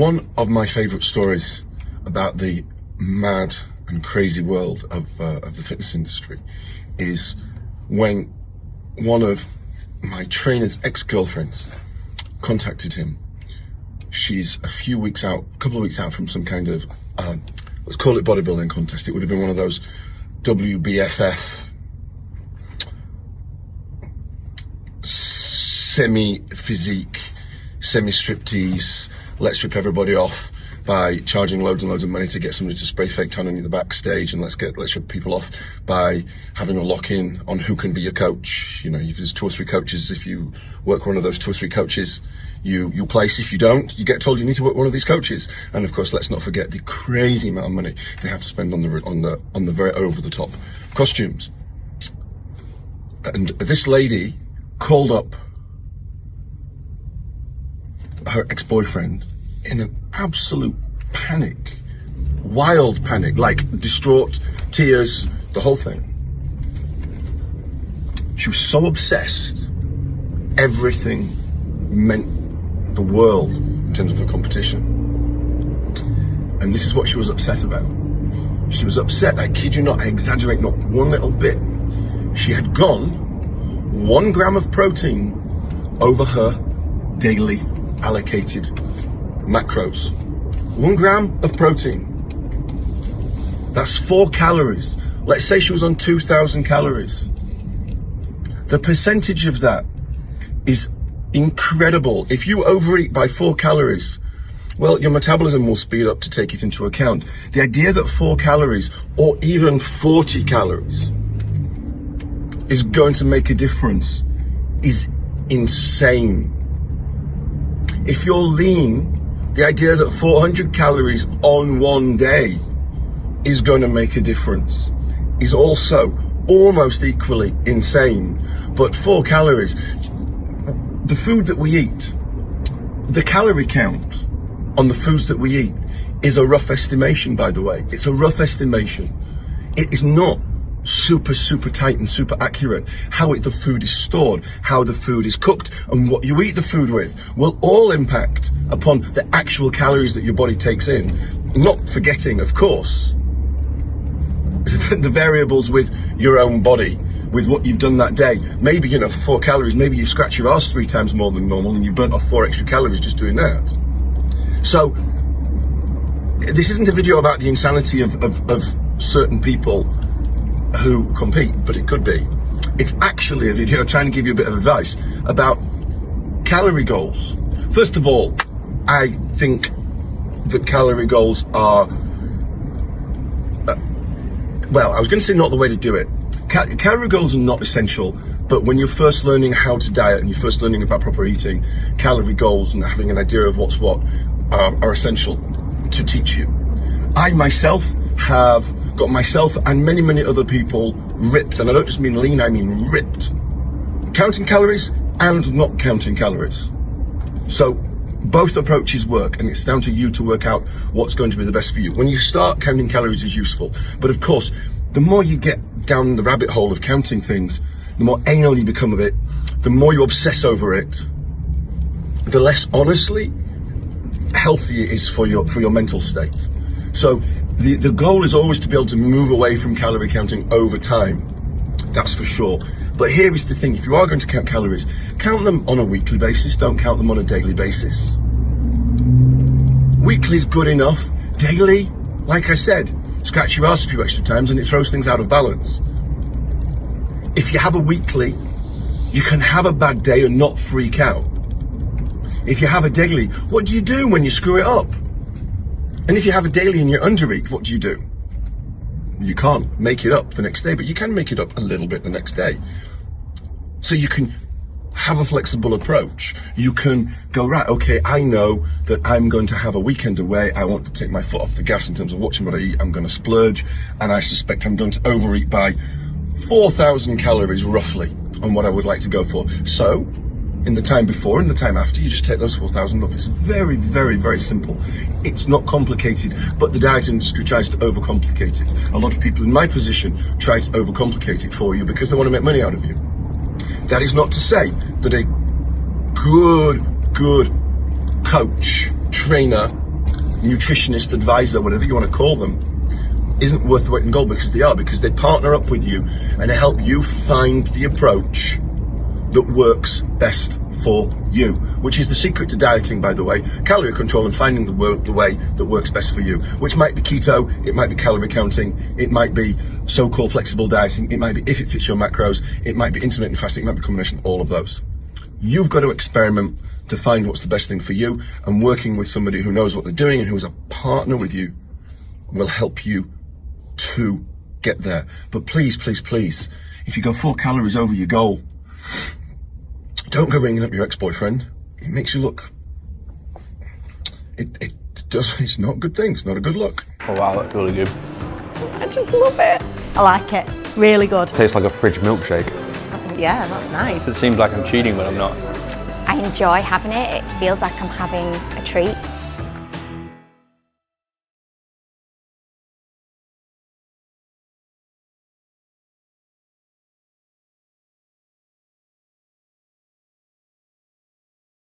One of my favourite stories about the mad and crazy world of the fitness industry is when one of my trainer's ex-girlfriends contacted him. She's a couple of weeks out from some kind of, let's call it bodybuilding contest. It would have been one of those WBFF semi-physique, semi-striptease, let's strip everybody off by charging loads and loads of money to get somebody to spray fake tan on you the backstage, and let's strip people off by having a lock-in on who can be your coach. You know, if there's 2 or 3 coaches, if you work one of those 2 or 3 coaches, you place. If you don't, you get told you need to work one of these coaches. And of course, let's not forget the crazy amount of money they have to spend on the very over-the-top costumes. And this lady called up her ex-boyfriend in an absolute panic, wild panic, like distraught, tears, the whole thing. She was so obsessed, everything meant the world in terms of her competition. And this is what she was upset about. She was upset, I kid you not, I exaggerate not one little bit. She had gone 1 gram of protein over her daily allocated macros. 1 gram of protein. That's 4 calories. Let's say she was on 2,000 calories. The percentage of that is incredible. If you overeat by 4 calories, well, your metabolism will speed up to take it into account. The idea that 4 calories or even 40 calories is going to make a difference is insane. If you're lean, the idea that 400 calories on one day is going to make a difference is also almost equally insane. But 4 calories, the food that we eat, the calorie count on the foods that we eat is a rough estimation, by the way. It's a rough estimation. It is not super tight and super accurate. How the food is stored, how the food is cooked, and what you eat the food with will all impact upon the actual calories that your body takes in. Not forgetting, of course, the variables with your own body, with what you've done that day. Maybe, 4 calories, maybe you scratch your arse 3 times more than normal and you burnt off 4 extra calories just doing that. So, this isn't a video about the insanity of certain people who compete, but it could be. It's actually a video trying to give you a bit of advice about calorie goals. First of all, I think that calorie goals are, well, I was going to say not the way to do it. Calorie goals are not essential, but when you're first learning how to diet and you're first learning about proper eating, calorie goals and having an idea of what's what are essential to teach you. I myself have got myself and many other people ripped, and I don't just mean lean, I mean ripped. Counting calories and not counting calories. So both approaches work, and it's down to you to work out what's going to be the best for you. When you start, counting calories is useful, but of course, the more you get down the rabbit hole of counting things, the more anal you become of it, the more you obsess over it, the less honestly healthy it is for your mental state. So the goal is always to be able to move away from calorie counting over time. That's for sure. But here is the thing, if you are going to count calories, count them on a weekly basis, don't count them on a daily basis. Weekly is good enough. Daily, like I said, scratch your ass a few extra times and it throws things out of balance. If you have a weekly, you can have a bad day and not freak out. If you have a daily, what do you do when you screw it up? And if you have a daily and you undereat, what do? You can't make it up the next day, but you can make it up a little bit the next day. So you can have a flexible approach. You can go, right, okay, I know that I'm going to have a weekend away. I want to take my foot off the gas in terms of watching what I eat. I'm going to splurge, and I suspect I'm going to overeat by 4,000 calories roughly on what I would like to go for. So in the time before and the time after, you just take those 4,000 off. It's very simple. It's not complicated, but the diet industry tries to overcomplicate it. A lot of people in my position try to overcomplicate it for you because they want to make money out of you. That is not to say that a good coach, trainer, nutritionist, advisor, whatever you want to call them, isn't worth the weight in gold, because they are, because they partner up with you and help you find the approach that works best for you, which is the secret to dieting, by the way. Calorie control and finding the way that works best for you, which might be keto, it might be calorie counting, it might be so-called flexible dieting, it might be if it fits your macros, it might be intermittent fasting, it might be a combination of all of those. You've got to experiment to find what's the best thing for you, and working with somebody who knows what they're doing and who's a partner with you will help you to get there. But please, please, please, if you go 4 calories over your goal, don't go ringing up your ex-boyfriend. It makes you look... It's not a good thing. It's not a good look. Oh wow, that's really good. I just love it. I like it. Really good. Tastes like a fridge milkshake. Yeah, that's nice. It seems like I'm cheating, but I'm not. I enjoy having it. It feels like I'm having a treat.